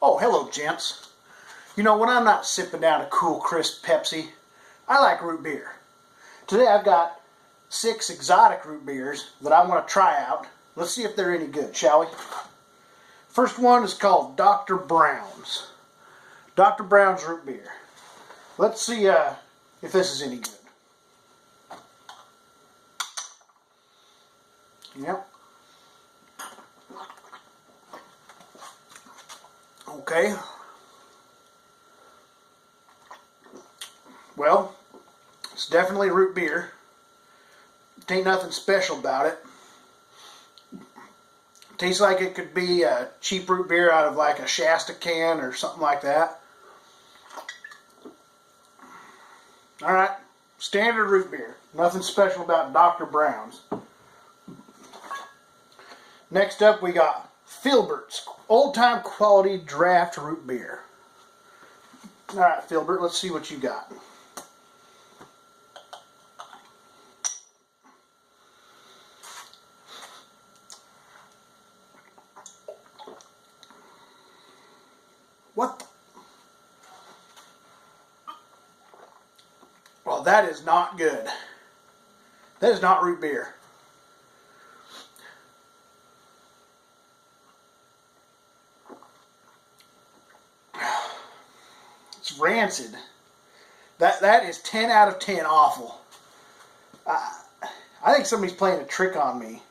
Oh, hello, gents. You know, when I'm not sipping down a cool, crisp Pepsi, I like root beer. Today I've got 6 exotic root beers that I want to try out. Let's see if they're any good, shall we? First one is called Dr. Brown's. Dr. Brown's root beer. Let's see if this is any good. Yep. Okay. Well, it's definitely root beer. Ain't nothing special about it. Tastes like it could be a cheap root beer out of like a Shasta can or something like that. Alright, standard root beer. Nothing special about Dr. Brown's. Next up we got Filbert's old-time quality draft root beer. Alright, Filbert, let's see what you got. What the? Well, that is not good. That is not root beer. It's rancid. That is 10 out of 10 awful. I think somebody's playing a trick on me.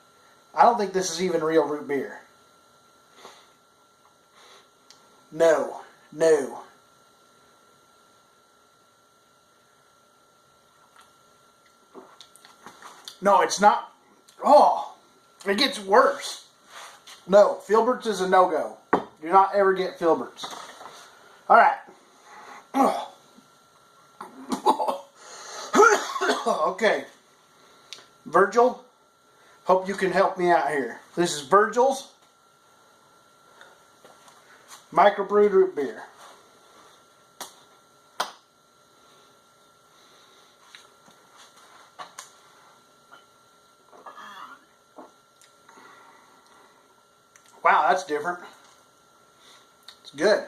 I don't think this is even real root beer. No. No. No, it's not. Oh, it gets worse. No, Filbert's is a no-go. Do not ever get Filbert's. Alright. Okay. Virgil, hope you can help me out here. This is Virgil's microbrewed root beer. Wow, that's different. It's good.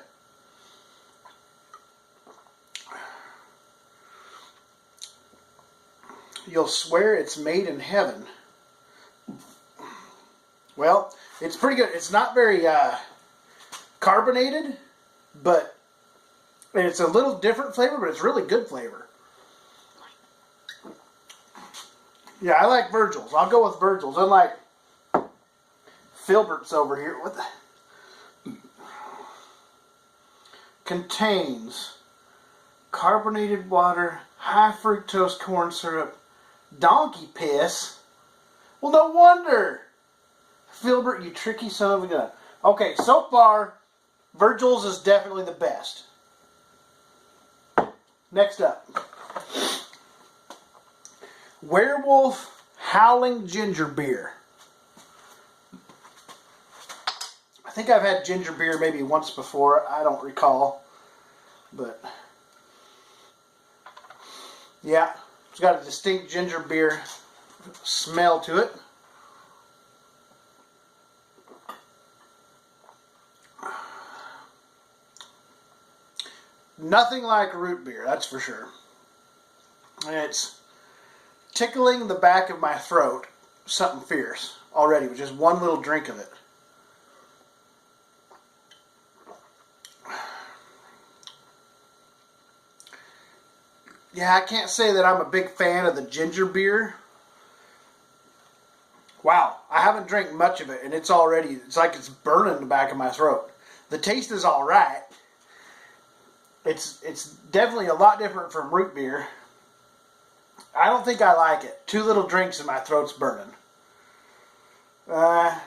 You'll swear it's made in heaven. Well, it's pretty good. It's not very carbonated, but it's a little different flavor, but it's really good flavor. Yeah, I like Virgil's. I'll go with Virgil's. Unlike Filbert's over here. What the? Contains carbonated water, high fructose corn syrup, donkey piss. Well, no wonder. Filbert, you tricky son of a gun. Okay, so far, Virgil's is definitely the best. Next up. Werewolf Howling Ginger Beer. I think I've had ginger beer maybe once before. I don't recall. But, yeah. It's got a distinct ginger beer smell to it. Nothing like root beer, that's for sure. And it's tickling the back of my throat, something fierce already with just one little drink of it. Yeah, I can't say that I'm a big fan of the ginger beer. Wow, I haven't drank much of it, and it's like it's burning the back of my throat. The taste is alright. It's definitely a lot different from root beer. I don't think I like it. 2 little drinks and my throat's burning. Am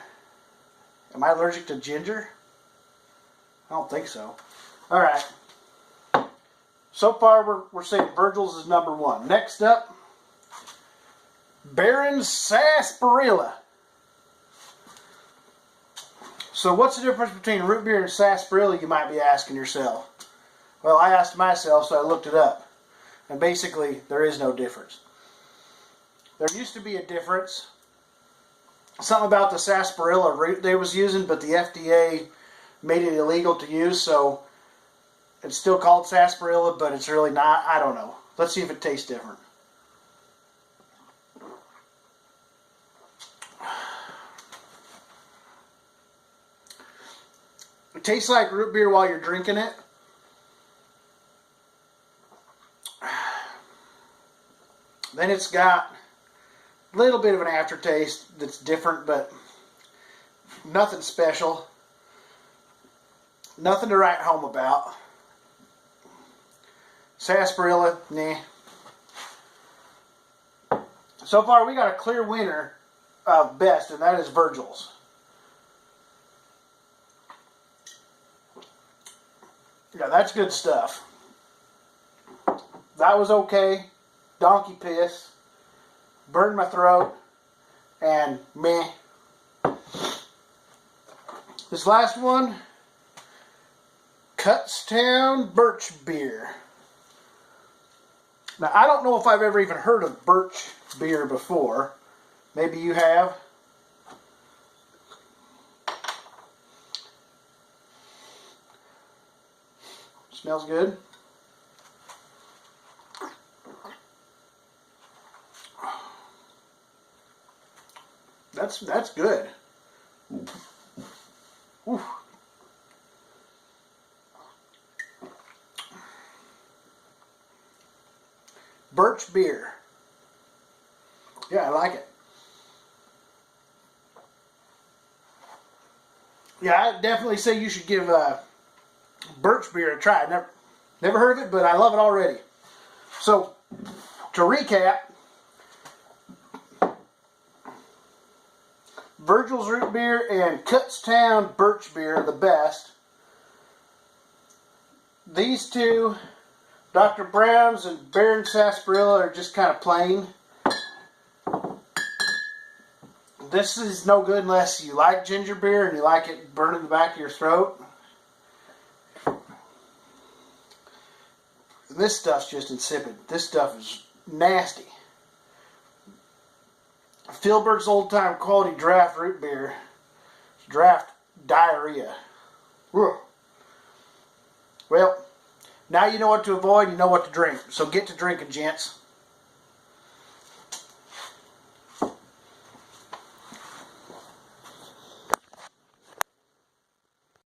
I allergic to ginger? I don't think so. Alright. So far, we're saying Virgil's is number 1. Next up, Barren Sarsaparilla. So what's the difference between root beer and sarsaparilla, you might be asking yourself? Well, I asked myself, so I looked it up. And basically, there is no difference. There used to be a difference. Something about the sarsaparilla root they was using, but the FDA made it illegal to use, so it's still called sarsaparilla, but it's really not. I don't know. Let's see if it tastes different. It tastes like root beer while you're drinking it. Then it's got a little bit of an aftertaste that's different, but nothing special. Nothing to write home about. Sarsaparilla, nah. So far we got a clear winner of best, and that is Virgil's. Yeah, that's good stuff. That was okay. Donkey piss. Burned my throat. And meh. This last one, Kutztown Birch Beer. Now, I don't know if I've ever even heard of Birch Beer before. Maybe you have. Smells good. That's good. Ooh. Birch Beer. Yeah, I like it. Yeah, I definitely say you should give Birch Beer a try. Never heard of it, but I love it already. So, to recap, Virgil's Root Beer and Kutztown Birch Beer are the best. These two, Dr. Brown's and Barren Sarsaparilla, are just kind of plain. This is no good unless you like ginger beer and you like it burning the back of your throat. This stuff's just insipid. This stuff is nasty. Filbert's Old Time Quality Draft Root Beer. Draft diarrhea. Ugh. Well, now you know what to avoid and you know what to drink. So get to drinking, gents.